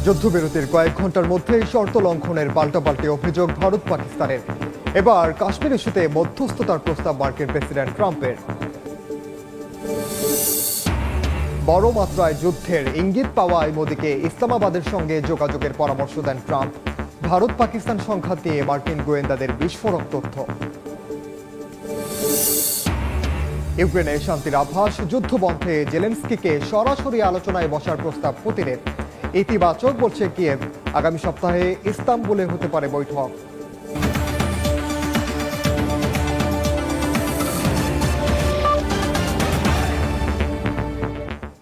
যুদ্ধবিরতির কয়েক ঘন্টার মধ্যেই শর্ত লঙ্ঘনের পাল্টাপাল্টি অভিযোগ ভারত পাকিস্তানের। এবার কাশ্মীর ইস্যুতে মধ্যস্থতার প্রস্তাব মার্কিন প্রেসিডেন্ট ট্রাম্পের। বড় মাত্রায় যুদ্ধের ইঙ্গিত পাওয়ায় মোদীকে ইসলামাবাদের সঙ্গে যোগাযোগের পরামর্শ দেন ট্রাম্প। ভারত পাকিস্তান সংঘাত নিয়ে মার্কিন গোয়েন্দাদের বিস্ফোরক তথ্য। ইউক্রেনে শান্তির আভাস, যুদ্ধবন্ধে জেলেনস্কিকে সরাসরি আলোচনায় বসার প্রস্তাব পুতিনের। ইতিবাচক বলছে কিয়েভ, আগামী সপ্তাহে ইস্তাম্বুলে হতে পারে বৈঠক।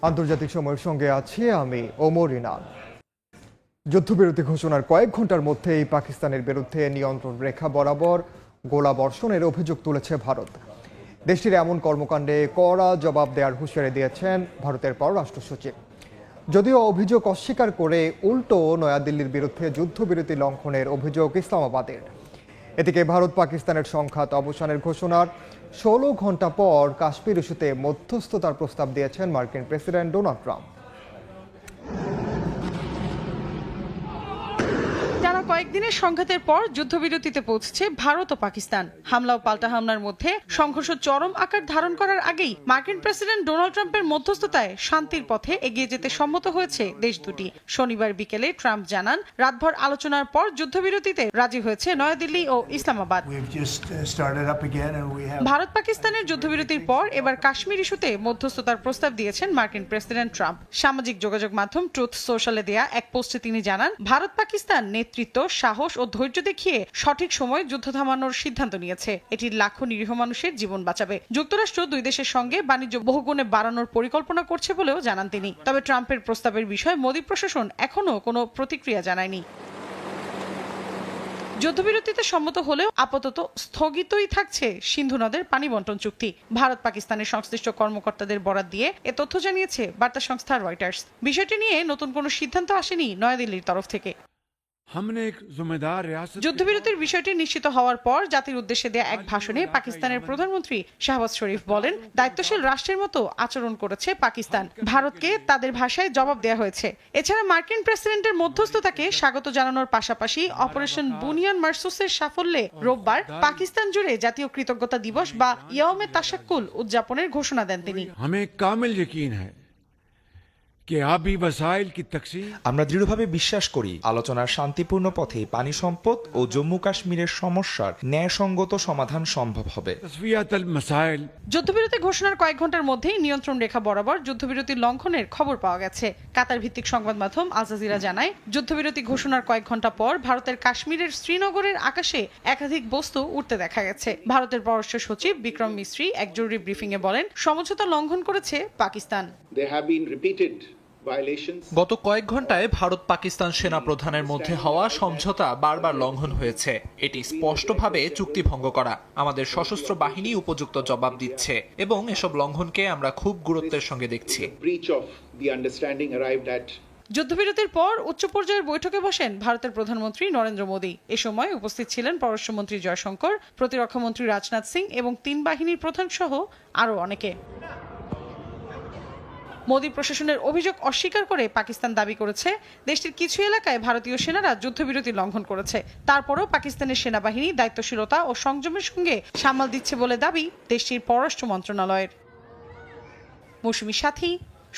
আন্তর্জাতিক সময়ের সঙ্গে আছি আমি ওমর ইনান। যুদ্ধবিরতি ঘোষণার কয়েক ঘন্টার মধ্যেই পাকিস্তানের বিরুদ্ধে নিয়ন্ত্রণ রেখা বরাবর গোলাবর্ষণের অভিযোগ তুলেছে ভারত। দেশটির এমন কর্মকাণ্ডে কড়া জবাব দেওয়ার হুঁশিয়ারি দিয়েছেন ভারতের পররাষ্ট্র সচিব। যদিও অভিযোগ অস্বীকার করে উল্টো নয়াদিল্লির বিরুদ্ধে যুদ্ধবিরতি লঙ্ঘনের অভিযোগ ইসলামাবাদের। এদিকে ভারত পাকিস্তানের সংঘাত অবসানের ঘোষণার 16 ঘন্টা পর কাশ্মীর ইস্যুতে মধ্যস্থতার প্রস্তাব দিয়েছেন মার্কিন প্রেসিডেন্ট ডোনাল্ড ট্রাম্প। টানা কয়েকদিনের সংঘাতের পর যুদ্ধবিরতিতে পৌঁছেছে ভারত ও পাকিস্তান। হামলা ও পাল্টা হামলার মধ্যে সংঘর্ষ চরম আকার ধারণ করার আগেই মার্কিন প্রেসিডেন্ট ডোনাল্ড ট্রাম্পের মধ্যস্থতায় শান্তির পথে এগিয়ে যেতে সম্মত হয়েছে দেশ দুটি। শনিবার বিকেলে ট্রাম্প জানান, রাতভর আলোচনার পর যুদ্ধবিরতিতে রাজি হয়েছে নয়াদিল্লি ও ইসলামাবাদ। ভারত পাকিস্তানের যুদ্ধবিরতির পর এবার কাশ্মীর ইস্যুতে মধ্যস্থতার প্রস্তাব দিয়েছেন মার্কিন প্রেসিডেন্ট ট্রাম্প। সামাজিক যোগাযোগ মাধ্যম ট্রুথ সোশ্যালে দেয়া এক পোস্টে তিনি জানান, ভারত পাকিস্তান নেতৃত্ব, সাহস ও ধৈর্য দেখিয়ে সঠিক সময় যুদ্ধ থামানোর সিদ্ধান্ত নিয়েছে। এটি লাখো নিরীহ মানুষের জীবন বাঁচাবে। যুক্তরাষ্ট্র দুই দেশের সঙ্গে বাণিজ্য বহুগুণে বাড়ানোর পরিকল্পনা করছে বলেও জানান তিনি। তবে ট্রাম্পের প্রস্তাবের বিষয়ে মোদী প্রশাসন এখনো কোনো প্রতিক্রিয়া জানায়নি। যুদ্ধবিরতিতে সম্মত হলেও আপাতত স্থগিতই থাকছে সিন্ধু নদের পানি বন্টন চুক্তি। ভারত পাকিস্তানের সংশ্লিষ্ট কর্মকর্তাদের বরাত দিয়ে এ তথ্য জানিয়েছে বার্তা সংস্থা রয়টার্স। বিষয়টি নিয়ে নতুন কোনো সিদ্ধান্ত আসেনি নয়াদিল্লির তরফ থেকে। যুদ্ধবিরতির বিষয়টি নিশ্চিত হওয়ার পর জাতির উদ্দেশ্যে দেয়া এক ভাষণে পাকিস্তানের প্রধানমন্ত্রী শাহবাজ শরীফ বলেন, দায়িত্বশীল রাষ্ট্রের মতো আচরণ করেছে পাকিস্তান। ভারতকে তাদের ভাষায় জবাব দেওয়া হয়েছে। এছাড়া মার্কিন প্রেসিডেন্টের মধ্যস্থতাকে স্বাগত জানানোর পাশাপাশি অপারেশন বুনিয়ান মারসুসের সাফল্যে রোববার পাকিস্তান জুড়ে জাতীয় কৃতজ্ঞতা দিবস বা ইয়াউমে তাশাক্কুল উদযাপনের ঘোষণা দেন তিনি। আমরা দৃঢ়ভাবে বিশ্বাস করি, আলোচনার শান্তিপূর্ণ পথে পানি সম্পদ ও জম্মু কাশ্মীরের সমস্যার ন্যায়সঙ্গত সমাধান সম্ভব হবে। যুদ্ধবিরতি ঘোষণার কয়েক ঘন্টার মধ্যেই নিয়ন্ত্রণ রেখা বরাবর যুদ্ধবিরতির লঙ্ঘনের খবর পাওয়া গেছে। কাতার ভিত্তিক সংবাদ মাধ্যম আল জাজিরা জানায়, যুদ্ধবিরতি ঘোষণার কয়েক ঘন্টা পর ভারতের কাশ্মীরের শ্রীনগরের আকাশে একাধিক বস্তু উঠতে দেখা গেছে। ভারতের পররাষ্ট্র সচিব বিক্রম মিশ্রি এক জরুরি ব্রিফিংয়ে বলেন, সমঝোতা লঙ্ঘন করেছে পাকিস্তান। গত কয়েক ঘন্টায় ভারত পাকিস্তান সেনা প্রধানের মধ্যে হওয়া সমঝোতা বারবার লঙ্ঘন হয়েছে। এটি স্পষ্টভাবে চুক্তিভঙ্গ করা। আমাদের সশস্ত্র বাহিনী উপযুক্ত জবাব দিচ্ছে এবং এসব লঙ্ঘনকে আমরা খুব গুরুত্বের সঙ্গে দেখছি। যুদ্ধবিরতির পর উচ্চ পর্যায়ের বৈঠকে বসেন ভারতের প্রধানমন্ত্রী নরেন্দ্র মোদী। এ সময় উপস্থিত ছিলেন পররাষ্ট্রমন্ত্রী জয়শঙ্কর, প্রতিরক্ষামন্ত্রী রাজনাথ সিং এবং 3 বাহিনীর প্রধান সহ আরও অনেকে। মোদী প্রশাসনের অভিযোগ অস্বীকার করে পাকিস্তান দাবি করেছে, দেশটির কিছু এলাকায় ভারতীয় সেনারা যুদ্ধবিরতি লঙ্ঘন করেছে। তারপরও পাকিস্তানের সেনাবাহিনী দায়িত্বশীলতা ও সংযমের সঙ্গে সামাল দিচ্ছে বলে দাবি দেশটির পররাষ্ট্র মন্ত্রণালয়ের। মৌসুমী সাথী,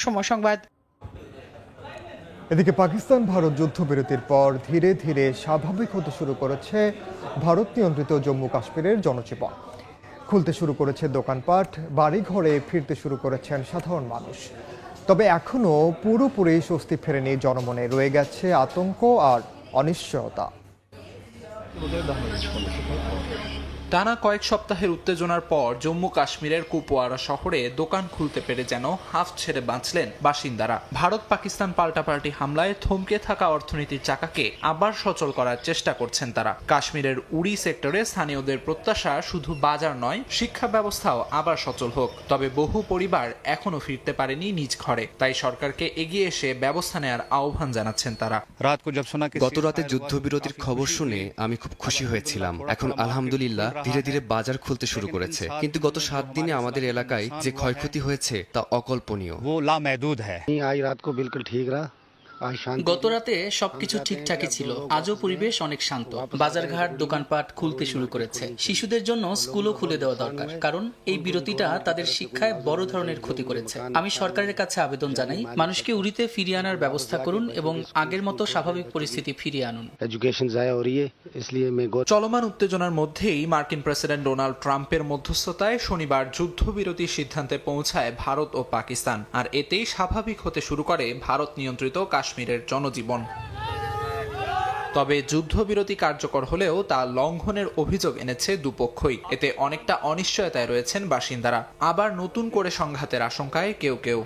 সময় সংবাদ। এদিকে পাকিস্তান ভারত যুদ্ধবিরতির পর ধীরে ধীরে স্বাভাবিক হতে শুরু করেছে ভারত নিয়ন্ত্রিত জম্মু কাশ্মীরের জনজীবন। খুলতে শুরু করেছে দোকানপাট, বাড়িঘরে ফিরতে শুরু করেছেন সাধারণ মানুষ। তবে এখনো পুরোপুরি স্বস্তি ফেরেনি জনমনে, রয়ে গেছে আতঙ্ক আর অনিশ্চয়তা। টানা কয়েক সপ্তাহের উত্তেজনার পর জম্মু কাশ্মীরের কুপওয়ারা শহরে দোকান খুলতে পেরে যেন হাফ ছেড়ে বাঁচলেন বাসিন্দারা। ভারত পাকিস্তান পাল্টাপাল্টি হামলায় থমকে থাকা অর্থনীতির চাকাকে আবার সচল করার চেষ্টা করছেন তারা। কাশ্মীরের উড়ি সেক্টরে স্থানীয়দের প্রত্যাশা শুধু বাজার নয়, শিক্ষা ব্যবস্থাও আবার সচল হোক। তবে বহু পরিবার এখনো ফিরতে পারেনি নিজ ঘরে। তাই সরকারকে এগিয়ে এসে ব্যবস্থা নেওয়ার আহ্বান জানাচ্ছেন তারা। গত রাতে যুদ্ধবিরতির খবর শুনে আমি খুব খুশি হয়েছিলাম। এখন আলহামদুলিল্লাহ ধীরে ধীরে বাজার খুলতে শুরু করেছে, কিন্তু গত 7 দিনে আমাদের এলাকায় যে ক্ষয়ক্ষতি হয়েছে তা অকল্পনীয়। आज रात को बिल्कुल ठीक रहा, গতরাতে সবকিছু ঠিকঠাকই ছিল। আজও পরিবেশ অনেক শান্ত। বাজারঘাট দোকানপাট খুলতে শুরু করেছে। শিশুদের জন্য স্কুলও খুলে দেওয়া দরকার, কারণ এই বিরতিটা তাদের শিক্ষায় বড় ধরনের ক্ষতি করেছে। আমি সরকারের কাছে আবেদন জানাই, মানুষকে উড়িতে ফিরিয়ে আনার ব্যবস্থা করুন এবং আগের মতো স্বাভাবিক পরিস্থিতি ফিরিয়ে আনুন। চলমান উত্তেজনার মধ্যেই মার্কিন প্রেসিডেন্ট ডোনাল্ড ট্রাম্পের মধ্যস্থতায় শনিবার যুদ্ধবিরতির সিদ্ধান্তে পৌঁছায় ভারত ও পাকিস্তান, আর এতেই স্বাভাবিক হতে শুরু করে ভারত নিয়ন্ত্রিত কাশ্মীরের জনজীবন। তবে যুদ্ধবিরতি কার্যকর হলেও তা লঙ্ঘনের অভিযোগ এনেছে দুপক্ষই। এতে অনেকটা অনিশ্চয়তায় রয়েছেন বাসিন্দারা। আবার নতুন করে সংঘাতের আশঙ্কায় কেউ কেউ।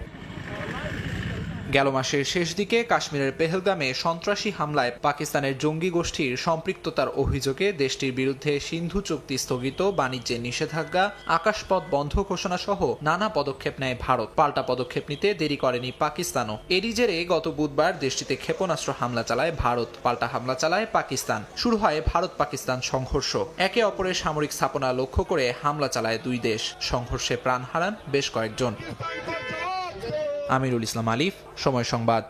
গেল মাসের শেষ দিকে কাশ্মীরের পেহেলগামে সন্ত্রাসী হামলায় পাকিস্তানের জঙ্গি গোষ্ঠীর সম্পৃক্ততার অভিযোগে দেশটির বিরুদ্ধে সিন্ধু চুক্তি স্থগিত, বাণিজ্যের নিষেধাজ্ঞা, আকাশপথ বন্ধ ঘোষণা সহ নানা পদক্ষেপ নেয় ভারত। পাল্টা পদক্ষেপ নিতে দেরি করেনি পাকিস্তানও। এরই জেরে গত বুধবার দেশটিতে ক্ষেপণাস্ত্র হামলা চালায় ভারত, পাল্টা হামলা চালায় পাকিস্তান। শুরু হয় ভারত পাকিস্তান সংঘর্ষ। একে অপরের সামরিক স্থাপনা লক্ষ্য করে হামলা চালায় দুই দেশ। সংঘর্ষে প্রাণ হারান বেশ কয়েকজন। আমিরুল ইসলাম আলিফ, সময় সংবাদ।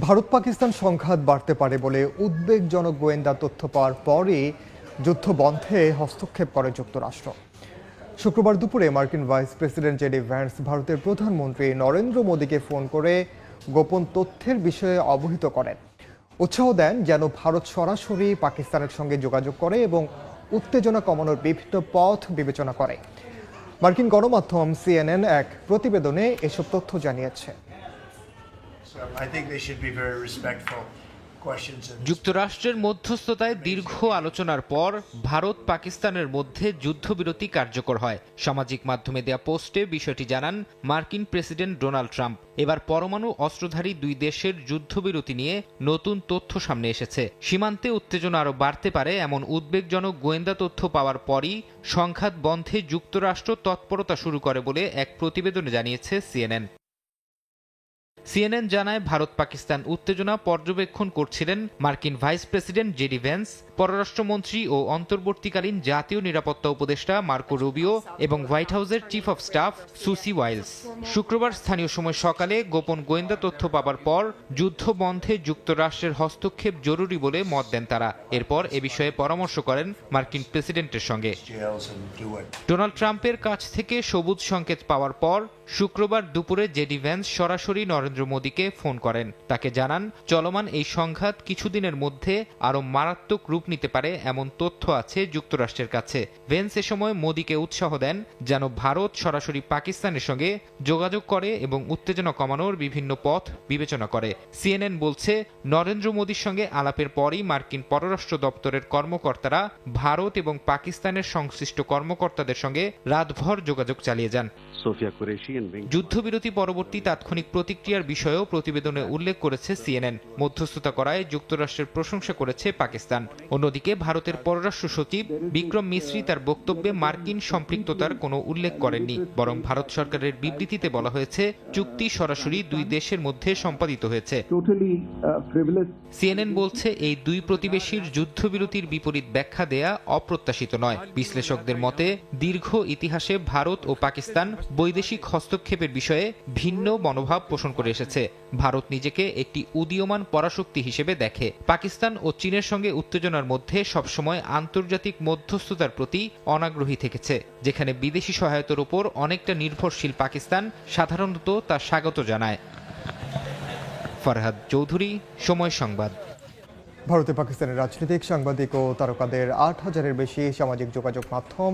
ভারত পাকিস্তান সংঘাত বাড়তে পারে বলে উদ্বেগজনক গোয়েন্দা তথ্য পাওয়ার পরই যুদ্ধ বন্ধে হস্তক্ষেপ করে যুক্তরাষ্ট্র। শুক্রবার দুপুরে মার্কিন ভাইস প্রেসিডেন্ট জেডি ভ্যান্স ভারতের প্রধানমন্ত্রী নরেন্দ্র মোদীকে ফোন করে গোপন তথ্যের বিষয়ে অবহিত করেন। উৎসাহ দেন যেন ভারত সরাসরি পাকিস্তানের সঙ্গে যোগাযোগ করে এবং উত্তেজনা কমানোর বিভিন্ন পথ বিবেচনা করে। মার্কিন গণমাধ্যম সিএনএন এক প্রতিবেদনে এসব তথ্য জানিয়েছে। যুক্তরাষ্ট্রের মধ্যস্থতায় দীর্ঘ আলোচনার পর ভারত পাকিস্তানের মধ্যে যুদ্ধবিরতি কার্যকর হয়। সামাজিক মাধ্যমে দেয়া পোস্টে বিষয়টি জানান মার্কিন প্রেসিডেন্ট ডোনাল্ড ট্রাম্প। এবার পরমাণু অস্ত্রধারী দুই দেশের যুদ্ধবিরতি নিয়ে নতুন তথ্য সামনে এসেছে। সীমান্তে উত্তেজনা আরও বাড়তে পারে এমন উদ্বেগজনক গোয়েন্দা তথ্য পাওয়ার পরই সংঘাত বন্ধে যুক্তরাষ্ট্র তৎপরতা শুরু করে বলে এক প্রতিবেদনে জানিয়েছে সিএনএন। সিএনএন জানায় ভারত পাকিস্তান উত্তেজনা পর্যবেক্ষণ করছিলেন মার্কিন ভাইস প্রেসিডেন্ট জেডি ভ্যান্স, পররাষ্ট্রমন্ত্রী ও অন্তর্বর্তীকালীন জাতীয় নিরাপত্তা উপদেষ্টা মার্কো রুবিও এবং হোয়াইট হাউসের চিফ অব স্টাফ সুসি ওয়াইলস। শুক্রবার স্থানীয় সময় সকালে গোপন গোয়েন্দা তথ্য পাবার পর যুদ্ধ বন্ধে যুক্তরাষ্ট্রের হস্তক্ষেপ জরুরি বলে মত দেন তারা। এরপর এ বিষয়ে পরামর্শ করেন মার্কিন প্রেসিডেন্টের সঙ্গে। ডোনাল্ড ট্রাম্পের কাছ থেকে সবুজ সংকেত পাওয়ার পর শুক্রবার দুপুরে জেডি ভ্যান্স সরাসরি নরেন্দ্র মোদীকে ফোন করেন। তাকে জানান চলমান এই সংঘাত কিছুদিনের মধ্যে আরও মারাত্মক রূপ নিতে পারে এমন তথ্য আছে যুক্তরাষ্ট্রের কাছে। ভ্যান্স এ সময় মোদীকে উৎসাহ দেন যেন ভারত সরাসরি পাকিস্তানের সঙ্গে যোগাযোগ করে এবং উত্তেজনা কমানোর বিভিন্ন পথ বিবেচনা করে। সিএনএন বলছে নরেন্দ্র মোদীর সঙ্গে আলাপের পরই মার্কিন পররাষ্ট্র দপ্তরের কর্মকর্তারা ভারত এবং পাকিস্তানের সংশ্লিষ্ট কর্মকর্তাদের সঙ্গে রাতভর যোগাযোগ চালিয়ে যান। যুদ্ধবিরতি পরবর্তী তাৎক্ষণিক প্রতিক্রিয়ার বিষয়েও প্রতিবেদনে উল্লেখ করেছে সিএনএন। মধ্যস্থতা করায় যুক্তরাষ্ট্রের প্রশংসা করেছে পাকিস্তান। অন্যদিকে ভারতের পররাষ্ট্র সচিব বিক্রম মিশ্রি তার বক্তব্যে মার্কিন সম্পৃক্ততার কোনো উল্লেখ করেননি, বরং ভারত সরকারের বিবৃতিতে বলা হয়েছে চুক্তি সরাসরি দুই দেশের মধ্যে সম্পাদিত হয়েছে। সিএনএন বলছে এই দুই প্রতিবেশীর যুদ্ধবিরতির বিপরীত ব্যাখ্যা দেয়া অপ্রত্যাশিত নয়। বিশ্লেষকদের মতে দীর্ঘ ইতিহাসে ভারত ও পাকিস্তান বৈদেশিক হস্তক্ষেপের বিষয়ে ভিন্ন মনোভাব পোষণ করে এসেছে। ভারত নিজেকে একটি উদীয়মান পরাশক্তি হিসেবে দেখে। পাকিস্তান ও চীনের সঙ্গে উত্তেজনার মধ্যে সবসময় আন্তর্জাতিক মধ্যস্থতার প্রতি অনাগ্রহী থেকেছে। যেখানে বিদেশি সহায়তার উপর অনেকটা নির্ভরশীল পাকিস্তান সাধারণত তা স্বাগত জানায়। ফরহাদ চৌধুরী, সময় সংবাদ। ভারতে পাকিস্তানের রাজনৈতিক সাংবাদিক ও তারকাদের ৮,০০০-এর বেশি সামাজিক যোগাযোগ মাধ্যম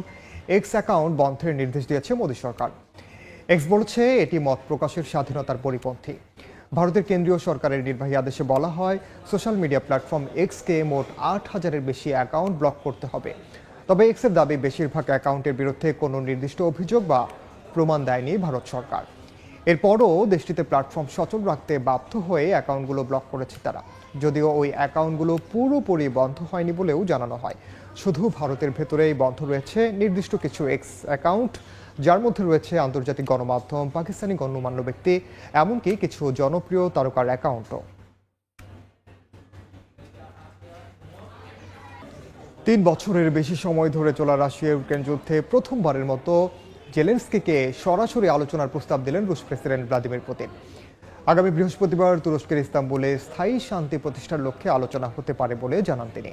এক্স অ্যাকাউন্ট বন্ধের নির্দেশ দিয়েছে মোদী সরকার। এক্স বলছে এটি মত প্রকাশের স্বাধীনতার পরিপন্থী। ভারতের কেন্দ্রীয় সরকারের নির্বাহী আদেশে বলা হয় সোশ্যাল মিডিয়া প্ল্যাটফর্ম এক্সকে মোট ৮,০০০-এর বেশি অ্যাকাউন্ট ব্লক করতে হবে। তবে এক্সের দাবি বেশিরভাগ অ্যাকাউন্টের বিরুদ্ধে কোনো নির্দিষ্ট অভিযোগ বা প্রমাণ দেয়নি ভারত সরকার। এরপরও দেশটিতে প্ল্যাটফর্ম সচল রাখতে বাধ্য হয়ে অ্যাকাউন্টগুলো ব্লক করেছে তারা, যদিও ওই অ্যাকাউন্টগুলো পুরোপুরি বন্ধ হয়নি বলেও জানানো হয়। শুধু ভারতের ভেতরেই বন্ধ রয়েছে নির্দিষ্ট কিছু এক্স অ্যাকাউন্ট, যার মধ্যে রয়েছে আন্তর্জাতিক গণমাধ্যম, পাকিস্তানি গণ্যমান্য ব্যক্তি, এমনকি কিছু জনপ্রিয় তারকার অ্যাকাউন্টও। ৩ বছরের বেশি সময় ধরে চলা রাশিয়া ইউক্রেন যুদ্ধে প্রথমবারের মতো জেলেনস্কিকে সরাসরি আলোচনার প্রস্তাব দিলেন রুশ প্রেসিডেন্ট ভ্লাদিমির পুতিন। আগামী বৃহস্পতিবার তুরস্কের ইস্তাম্বুলে স্থায়ী শান্তি প্রতিষ্ঠার লক্ষ্যে আলোচনা হতে পারে বলে জানান তিনি।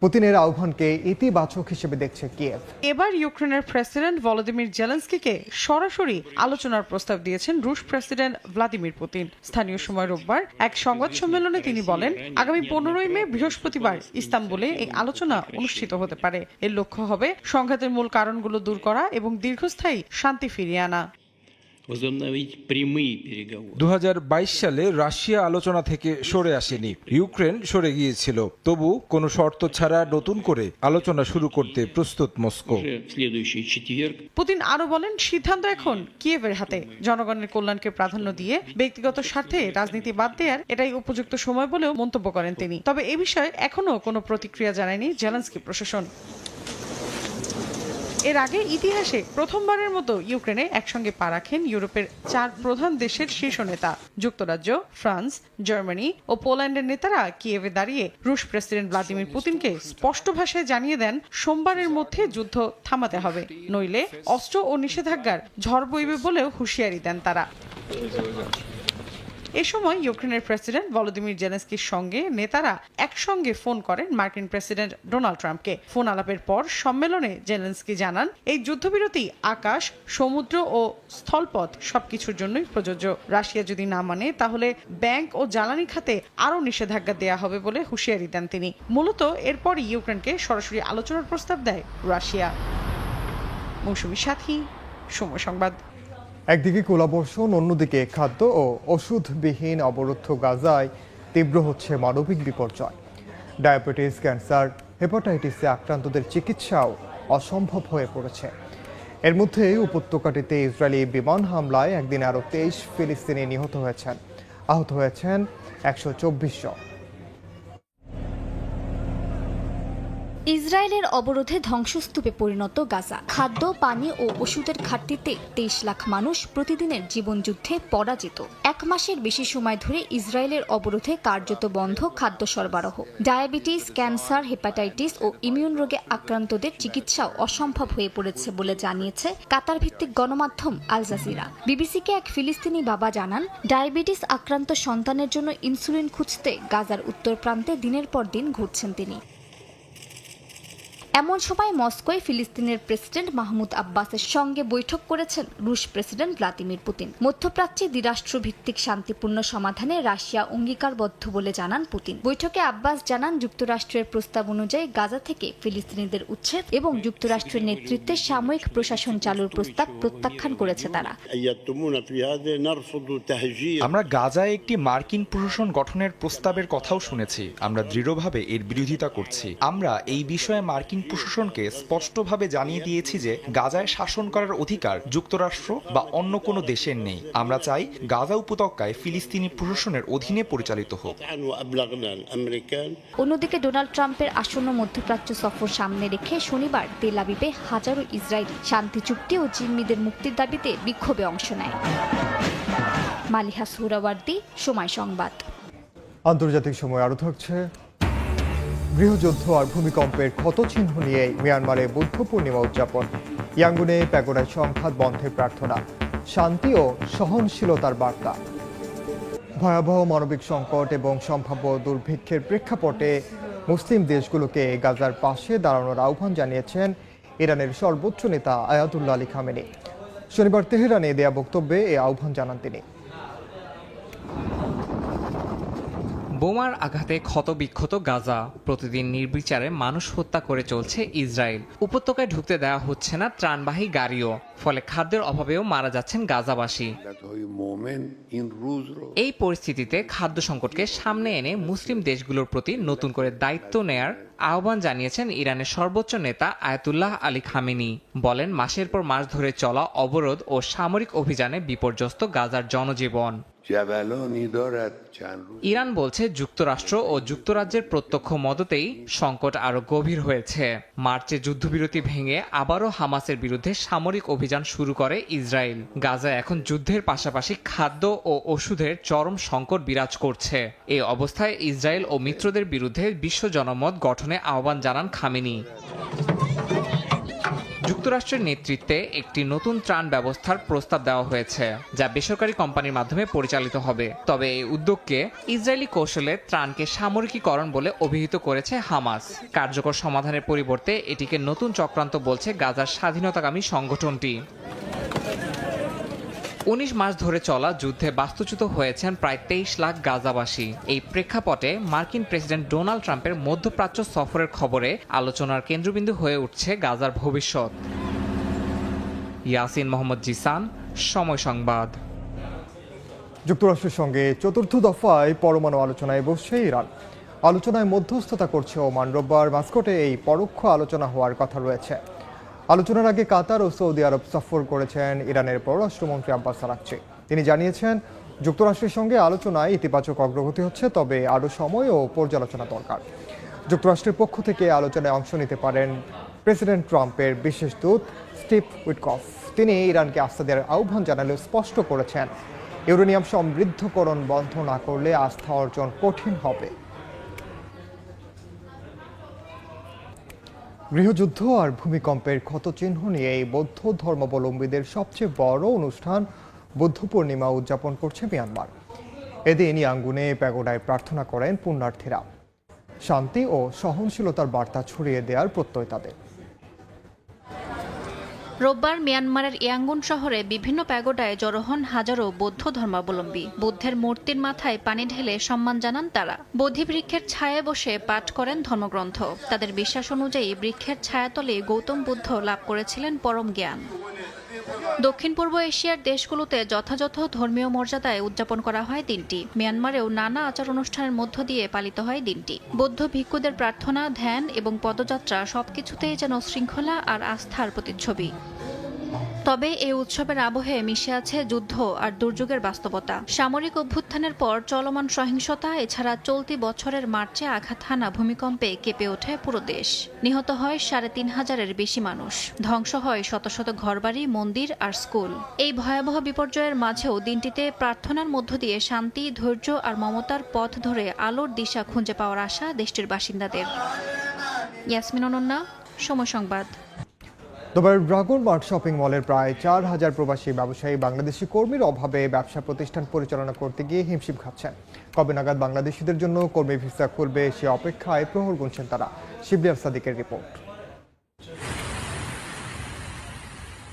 পুতিনের আহ্বানকে ইতিবাচক হিসেবে দেখছে কিয়েভ। এবার ইউক্রেনের প্রেসিডেন্ট ভলোদিমির জেলেনস্কিকে সরাসরি আলোচনার প্রস্তাব দিয়েছেন রুশ প্রেসিডেন্ট ভ্লাদিমির পুতিন। স্থানীয় সময় রোববার এক সংবাদ সম্মেলনে তিনি বলেন, আগামী 15 মে বৃহস্পতিবার ইস্তাম্বুলে এই আলোচনা অনুষ্ঠিত হতে পারে। এর লক্ষ্য হবে সংঘাতের মূল কারণগুলো দূর করা এবং দীর্ঘস্থায়ী শান্তি ফিরিয়ে আনা। 2022 সালে রাশিয়া আলোচনা থেকে সরে আসেনি, ইউক্রেন সরে গিয়েছিল। তবু কোনো শর্ত ছাড়া নতুন করে আলোচনা শুরু করতে প্রস্তুত মস্কো। পুতিন আরো বলেন, সিদ্ধান্ত এখন কিয়েভের হাতে। জনগণের কল্যাণকে প্রাধান্য দিয়ে ব্যক্তিগত স্বার্থে রাজনীতি বাদ দেওয়ার এটাই উপযুক্ত সময় বলেও মন্তব্য করেন তিনি। তবে এ বিষয়ে এখনো কোনো প্রতিক্রিয়া জানায়নি জেলেনস্কি প্রশাসন। এর আগে ইতিহাসে প্রথমবারের মতো ইউক্রেনে একসঙ্গে পা রাখেন ইউরোপের 4 প্রধান দেশের শীর্ষ নেতা। যুক্তরাজ্য, ফ্রান্স, জার্মানি ও পোল্যান্ডের নেতারা কিয়েভে দাঁড়িয়ে রুশ প্রেসিডেন্ট ভ্লাদিমির পুতিনকে স্পষ্ট ভাষায় জানিয়ে দেন সোমবারের মধ্যে যুদ্ধ থামাতে হবে, নইলে অস্ত্র ও নিষেধাজ্ঞার ঝড় বইবে বলেও হুঁশিয়ারি দেন তারা। এ সময় ইউক্রেনের প্রেসিডেন্ট ভলোদিমির জেলেনস্কির সঙ্গে নেতারা একসঙ্গে ফোন করেন মার্কিন প্রেসিডেন্ট ডোনাল্ড ট্রাম্পকে। ফোন আলাপের পর সম্মেলনে জেলেনস্কি জানান, এই যুদ্ধবিরতি আকাশ, সমুদ্র ও স্থলপথ সবকিছুর জন্যই প্রযোজ্য। রাশিয়া যদি না মানে তাহলে ব্যাংক ও জ্বালানি খাতে আরও নিষেধাজ্ঞা দেয়া হবে বলে হুঁশিয়ারি দেন তিনি। মূলত এরপরই ইউক্রেনকে সরাসরি আলোচনার প্রস্তাব দেয় রাশিয়া। মৌসুমী সাথী, সময় সংবাদ। একদিকে গোলাবর্ষণ, অন্যদিকে খাদ্য ও ওষুধবিহীন অবরুদ্ধ গাজায় তীব্র হচ্ছে মানবিক বিপর্যয়। ডায়াবেটিস, ক্যান্সার, হেপাটাইটিসে আক্রান্তদের চিকিৎসাও অসম্ভব হয়ে পড়েছে। এর মধ্যে উপত্যকাটিতে ইসরায়েলি বিমান হামলায় একদিনে আরও 23 ফিলিস্তিনি নিহত হয়েছেন, আহত হয়েছেন 124 জন। ইসরায়েলের অবরোধে ধ্বংসস্তূপে পরিণত গাজা। খাদ্য, পানি ও ওষুধের ঘাটতিতে 23 লাখ মানুষ প্রতিদিনের জীবনযুদ্ধে পরাজিত। 1 মাসের বেশি সময় ধরে ইসরায়েলের অবরোধে কার্যত বন্ধ খাদ্য সরবরাহ। ডায়াবেটিস, ক্যান্সার, হেপাটাইটিস ও ইমিউন রোগে আক্রান্তদের চিকিৎসাও অসম্ভব হয়ে পড়েছে বলে জানিয়েছে কাতার ভিত্তিক গণমাধ্যম আল জাজিরা। বিবিসিকে এক ফিলিস্তিনি বাবা জানান, ডায়াবেটিস আক্রান্ত সন্তানের জন্য ইনসুলিন খুঁজতে গাজার উত্তর প্রান্তে দিনের পর দিন ঘুরছেন তিনি। এমন সময় মস্কোয় ফিলিস্তিনের প্রেসিডেন্ট মাহমুদ আব্বাসের সঙ্গে বৈঠক করেছেন রুশ প্রেসিডেন্ট ভ্লাদিমির পুতিন। মধ্যপ্রাচ্যে দ্বিরাষ্ট্রভিত্তিক শান্তিপূর্ণ সমাধানে রাশিয়া অঙ্গীকারবদ্ধ বলে জানান পুতিন। বৈঠকে আব্বাস জানান, যুক্তরাষ্ট্রের প্রস্তাব অনুযায়ী গাজা থেকে ফিলিস্তিনিদের উচ্ছেদ এবং যুক্তরাষ্ট্রের নেতৃত্বে সাময়িক প্রশাসন চালুর প্রস্তাব প্রত্যাখ্যান করেছে তারা। আমরা গাজায় একটি মার্কিন প্রশাসন গঠনের প্রস্তাবের কথাও শুনেছি। আমরা দৃঢ়ভাবে এর বিরোধিতা করছি। আমরা এই বিষয়ে মার্কিন প্রশাসনকে স্পষ্টভাবে জানিয়ে দিয়েছি যে গাজায় শাসন করার অধিকার যুক্তরাষ্ট্র বা অন্য কোনো দেশের নেই। আমরা চাই গাজা উপত্যকায় ফিলিস্তিনি প্রশাসনের অধীনে পরিচালিত হোক। অন্যদিকে ডোনাল্ড ট্রাম্পের আসন্ন মধ্যপ্রাচ্য সফর সামনে রেখে শনিবার তেল আবিবে হাজারো ইসরায়েলি শান্তি চুক্তি ও জিম্মিদের মুক্তির দাবিতে বিক্ষোভে অংশ নেয়। মালিহা সুহরাওয়ার্দী, সময় সংবাদ। আন্তর্জাতিক সময় আরও থাকছে। গৃহযুদ্ধ আর ভূমিকম্পের ক্ষতচিহ্ন নিয়ে মিয়ানমারে বুদ্ধ পূর্ণিমা উদযাপন। ইয়াঙ্গুনে প্যাগোডায় সংঘাত বন্ধের প্রার্থনা, শান্তি ও সহনশীলতার বার্তা। ভয়াবহ মানবিক সংকট এবং সম্ভাব্য দুর্ভিক্ষের প্রেক্ষাপটে মুসলিম দেশগুলোকে গাজার পাশে দাঁড়ানোর আহ্বান জানিয়েছেন ইরানের সর্বোচ্চ নেতা আয়াতুল্লাহ আলী খামেনি। শনিবার তেহরানে দেয়া বক্তব্যে এই আহ্বান জানান তিনি। বোমার আঘাতে ক্ষতবিক্ষত গাজা, প্রতিদিন নির্বিচারে মানুষ হত্যা করে চলছে ইসরায়েল। উপত্যকায় ঢুকতে দেওয়া হচ্ছে না ত্রাণবাহী গাড়িও, ফলে খাদ্যের অভাবেও মারা যাচ্ছেন গাজাবাসী। এই পরিস্থিতিতে খাদ্য সংকটকে সামনে এনে মুসলিম দেশগুলোর প্রতি নতুন করে দায়িত্ব নেয়ার আহ্বান জানিয়েছেন ইরানের সর্বোচ্চ নেতা আয়াতুল্লাহ আলী খামেনি। বলেন, মাসের পর মাস ধরে চলা অবরোধ ও সামরিক অভিযানে বিপর্যস্ত গাজার জনজীবন। ইরান বলছে, যুক্তরাষ্ট্র ও যুক্তরাজ্যের প্রত্যক্ষ মদতেই সংকট আরো গভীর হয়েছে। মার্চে যুদ্ধবিরতি ভেঙে আবারও হামাসের বিরুদ্ধে সামরিক অভিযান শুরু করে ইসরায়েল। গাজায় এখন যুদ্ধের পাশাপাশি খাদ্য ও ওষুধের চরম সংকট বিরাজ করছে। এই অবস্থায় ইসরায়েল ও মিত্রদের বিরুদ্ধে বিশ্ব জনমত গঠনে আহ্বান জানান খামেনি। যুক্তরাষ্ট্রের নেতৃত্বে একটি নতুন ত্রাণ ব্যবস্থার প্রস্তাব দেওয়া হয়েছে, যা বেসরকারি কোম্পানির মাধ্যমে পরিচালিত হবে। তবে এই উদ্যোগকে ইসরায়েলি কৌশলে ত্রাণকে সামরিকীকরণ বলে অভিহিত করেছে হামাস। কার্যকর সমাধানের পরিবর্তে এটিকে নতুন চক্রান্ত বলছে গাজার স্বাধীনতাকামী সংগঠনটি। 19 মাস ধরে চলা যুদ্ধে বাস্তুচ্যুত হয়েছেন প্রায় 23 লাখ গাজাবাসী। এই প্রেক্ষাপটে মার্কিন প্রেসিডেন্ট ডোনাল্ড ট্রাম্পের মধ্যপ্রাচ্য সফরের খবরে আলোচনার কেন্দ্রবিন্দু হয়ে উঠছে গাজার ভবিষ্যৎ। ইয়াসিন মোহাম্মদ জিসান, সময় সংবাদ। যুক্তরাষ্ট্রের সঙ্গে চতুর্থ দফায় পরমাণু আলোচনায় বসছে ইরান। আলোচনায় মধ্যস্থতা করছে ওমান। রোববার মাস্কটে এই পরোক্ষ আলোচনা হওয়ার কথা রয়েছে। আলোচনার আগে কাতার ও সৌদি আরব সফর করেছেন ইরানের পররাষ্ট্রমন্ত্রী আব্বাস আরাকচি। তিনি জানিয়েছেন, যুক্তরাষ্ট্রের সঙ্গে আলোচনায় ইতিবাচক অগ্রগতি হচ্ছে, তবে আরও সময় ও পর্যালোচনা দরকার। যুক্তরাষ্ট্রের পক্ষ থেকে আলোচনায় অংশ নিতে পারেন প্রেসিডেন্ট ট্রাম্পের বিশেষ দূত স্টিভ উইটকফ। তিনি ইরানকে আস্থা দেওয়ার আহ্বান জানালেও স্পষ্ট করেছেন, ইউরেনিয়াম সমৃদ্ধকরণ বন্ধ না করলে আস্থা অর্জন কঠিন হবে। গৃহযুদ্ধ আর ভূমিকম্পের ক্ষতচিহ্ন নিয়ে এই বৌদ্ধ ধর্মাবলম্বীদের সবচেয়ে বড় অনুষ্ঠান বুদ্ধ পূর্ণিমা উদযাপন করছে মিয়ানমার। এদিন ইয়াঙ্গুনে প্যাগোডায় প্রার্থনা করেন পুণ্যার্থীরা। শান্তি ও সহনশীলতার বার্তা ছড়িয়ে দেওয়ার প্রত্যয় তাদের। রোববার মিয়ানমারের ইয়াঙ্গুন শহরে বিভিন্ন প্যাগোডায় জড়ো হন হাজারো বৌদ্ধ ধর্মাবলম্বী। বুদ্ধের মূর্তির মাথায় পানি ঢেলে সম্মান জানান তারা। বোধি বৃক্ষের ছায়ায় বসে পাঠ করেন ধর্মগ্রন্থ। তাদের বিশ্বাস অনুযায়ী বৃক্ষের ছায়াতলে গৌতম বুদ্ধ লাভ করেছিলেন পরম জ্ঞান। দক্ষিণ পূর্ব এশিয়ার দেশগুলোতে যথাযথ ধর্মীয় মর্যাদায় উদযাপন করা হয় দিনটি। মিয়ানমারেও নানা আচার অনুষ্ঠানের মধ্য দিয়ে পালিত হয় দিনটি। বৌদ্ধ ভিক্ষুদের প্রার্থনা, ধ্যান এবং পদযাত্রা সবকিছুতেই যেন শৃঙ্খলা আর আস্থার প্রতিচ্ছবি। তবে এই উৎসবের আবহে মিশে আছে যুদ্ধ আর দুর্যোগের বাস্তবতা। সামরিক অভ্যুত্থানের পর চলমান সহিংসতা, এছাড়া চলতি বছরের মার্চে আঘাত হানা ভূমিকম্পে কেঁপে ওঠে পুরো দেশ। নিহত হয় ৩৫০০-এর বেশি মানুষ। ধ্বংস হয় শত শত ঘরবাড়ি, মন্দির আর স্কুল। এই ভয়াবহ বিপর্যয়ের মাঝেও দিনটিতে প্রার্থনার মধ্য দিয়ে শান্তি, ধৈর্য আর মমতার পথ ধরে আলোর দিশা খুঁজে পাওয়ার আশা দেশটির বাসিন্দাদের। ইয়াসমিন অনন্যা, সময় সংবাদ। দুবাইয়ের ড্রাগন মার্ট শপিং মলের প্রায় ৪,০০০ প্রবাসী ব্যবসায়ী বাংলাদেশি কর্মীর অভাবে ব্যবসা প্রতিষ্ঠান পরিচালনা করতে গিয়ে হিমশিম খাচ্ছেন। কবে নাগাদ বাংলাদেশিদের জন্য কর্মী ভিসা খুলবে সে অপেক্ষায় প্রহর গুনছেন তারা। শিবলিয়ার সাদিকের রিপোর্ট।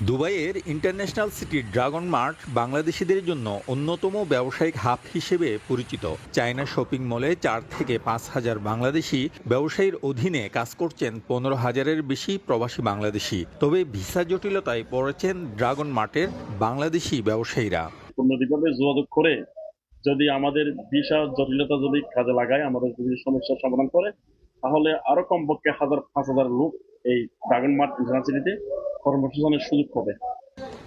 দুবাইয়ের ইন্টারন্যাশনাল সিটি ড্রাগন মার্ট বাংলাদেশিদের জন্য অন্যতম ব্যবসায়িক হাব হিসেবে পরিচিত। চায়না শপিং মলে ৪ থেকে ৫,০০০ বাংলাদেশি ব্যবসায়ীর অধীনে কাজ করছেন ১৫,০০০-এর বেশি প্রবাসী বাংলাদেশি। তবে ভিসা জটিলতায় পড়েছেন ড্রাগন মার্টের বাংলাদেশি ব্যবসায়ীরা। অন্যদিকে যোগাযোগ করে যদি আমাদের ভিসা জটিলতা যদি কাজে লাগায়, আমাদের যদি সমস্যার সমাধান করে, তাহলে আরো কমপক্ষে ১,০০০-৫,০০০ লোক এই ড্রাগন মার্ট ইন্টারন্যাশনালিতে কর্মসংস্থানের সুযোগ পাবে।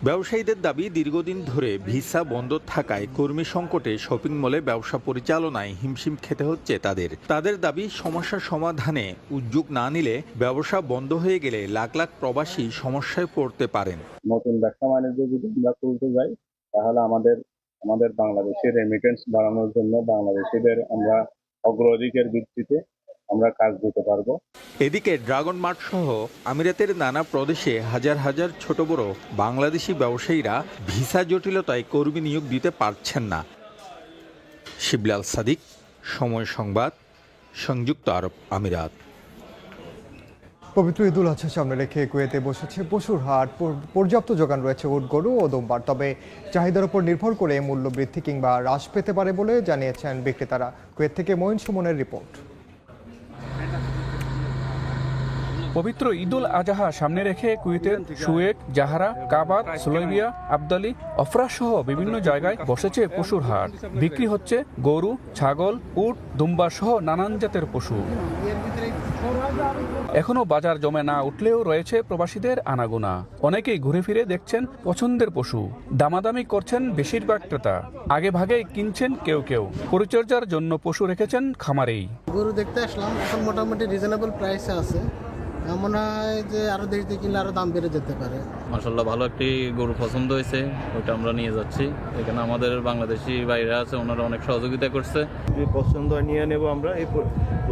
ব্যবসায়ীদের দাবি, দীর্ঘদিন ধরে ভিসা বন্ধ থাকায় কর্মী সংকটে শপিং মলে ব্যবসা পরিচালনায় হিমশিম খেতে হচ্ছে তাদের। তাদের দাবি, সমস্যার সমাধানে উদ্যোগ না নিলে ব্যবসা বন্ধ হয়ে গেলে লাখ লাখ প্রবাসী সমস্যায় পড়তে পারেন। নতুন ব্যবসা বাণিজ্য যদি আমরা করতে যাই, তাহলে আমাদের বাংলাদেশের রেমিটেন্স বাড়ানোর জন্য বাংলাদেশিদের আমরা অগ্রাধিকার ভিত্তিতে আমরা কাজ দিতে পারবো। এদিকে ড্রাগন মার্ট সহ আমিরাতের নানা প্রদেশে হাজার হাজার ছোট বড় বাংলাদেশি ব্যবসায়ীরা ভিসা জটিলতায় কর্মী নিয়োগ দিতে পারছেন না। শিবলাল সাদিক, সময় সংবাদ, সংযুক্ত আরব আমিরাত। পবিত্র ঈদুল আজহা সামনে রেখে কুয়েতে বসেছে পশুর হাট। পর্যাপ্ত যোগান রয়েছে উট, গরু ও দুম্বার। তবে চাহিদার উপর নির্ভর করে মূল্য বৃদ্ধি কিংবা হ্রাস পেতে পারে বলে জানিয়েছেন বিক্রেতারা। কুয়েত থেকে মঈন সুমনের রিপোর্ট। পবিত্র ঈদুল আজহা সামনে রেখে কুয়েতের সুয়েক, জাহারা, কাবাত, সুলাইবিয়া, আবদালি, অফরা সহ বিভিন্ন জায়গায় বসেছে পশুর হাট। বিক্রি হচ্ছে গরু, ছাগল, উট, দুম্বা সহ নানান জাতের পশু। এখনো বাজার জমে না উঠলেও রয়েছে প্রবাসীদের আনাগোনা। অনেকেই ঘুরে ফিরে দেখছেন পছন্দের পশু। দামাদামি করছেন বেশিরভাগ ক্রেতা। আগে ভাগে কিনছেন কেউ কেউ। পরিচর্যার জন্য পশু রেখেছেন খামারেই। গরু দেখতে আসলাম, এখন মোটামুটি রিজনেবল প্রাইসে আছে। মনে হয় যে আরো দেরিতে কিনলে আরো দাম বেড়ে যেতে পারে। মাশাআল্লাহ ভালো একটি গরু পছন্দ হয়েছে, ওটা আমরা নিয়ে যাচ্ছি। এখানে আমাদের বাংলাদেশি বাইরে আছে, ওনারা অনেক সহযোগিতা করছে। পছন্দ হয় নিয়ে নেব আমরা,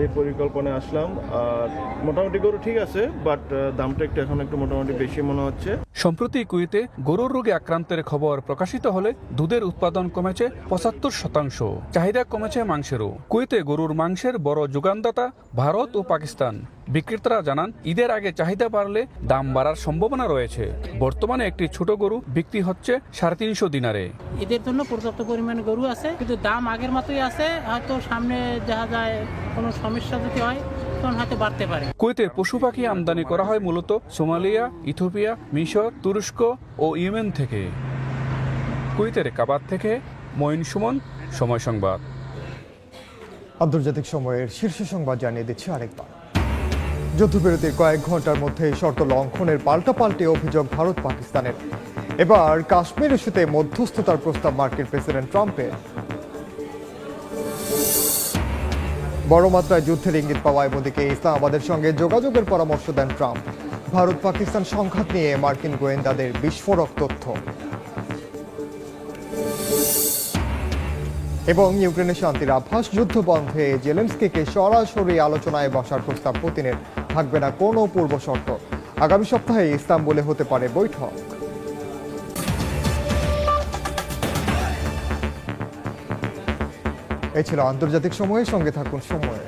এই পরিকল্পনায় আসলাম। আর মোটামুটি গরু ঠিক আছে, বাট দামটা এখন একটু মোটামুটি বেশি মনে হচ্ছে। সম্প্রতি কুয়েতে গরুর রোগে আক্রান্তের খবর প্রকাশিত হলে দুধের উৎপাদন কমেছে 75%। চাহিদা কমেছে মাংসেরও। কুয়েতে গরুর মাংসের বড় যোগানদাতা ভারত ও পাকিস্তান। বিক্রেতারা জানান, ঈদের আগে চাহিদা বাড়লে দাম বাড়ার সম্ভাবনা রয়েছে। বর্তমানে একটি ছোট গরু বিক্রি হচ্ছে 350 দিনারে। ঈদের জন্য পর্যাপ্ত পরিমাণে গরু আছে, কিন্তু দাম আগের মতোই আছে। হয়তো সামনে দেখা যায় কোনো সমস্যা যদি হয় তখন হয়তো বাড়তে পারে। কুয়েতে পশু পাখি আমদানি করা হয় মূলত সোমালিয়া, ইথিওপিয়া, মিশর, তুরস্ক ও ইয়েমেন থেকে। কুয়েতের কাবাত থেকে মঈন সুমন, সময় সংবাদ। আন্তর্জাতিক সময়ের শীর্ষ সংবাদ জানিয়ে দিচ্ছে আরেকবার। যুদ্ধবিরতির কয়েক ঘন্টার মধ্যে শর্ত লঙ্ঘনের পাল্টাপাল্টি অভিযোগ ভারত পাকিস্তানের। এবার কাশ্মীর ইস্যুতে মধ্যস্থতার প্রস্তাব মার্কিন প্রেসিডেন্ট ট্রাম্পের। বড় মাত্রায় যুদ্ধের ইঙ্গিত পাওয়া এদিকে ইসলামাবাদের সঙ্গে যোগাযোগের পরামর্শ দেন ট্রাম্প। ভারত পাকিস্তান সংঘাত নিয়ে মার্কিন গোয়েন্দাদের বিস্ফোরক তথ্য। এবং ইউক্রেনের শান্তির আভাস, যুদ্ধ বন্ধে জেলেনস্কিকে সরাসরি আলোচনায় বসার প্রস্তাব পুতিনের, থাকবে না কোনো পূর্ব শর্ত। আগামী সপ্তাহে ইস্তাম্বুলে হতে পারে বৈঠক। এই ছিল আন্তর্জাতিক সময়ের সঙ্গে থাকুন সময়ে।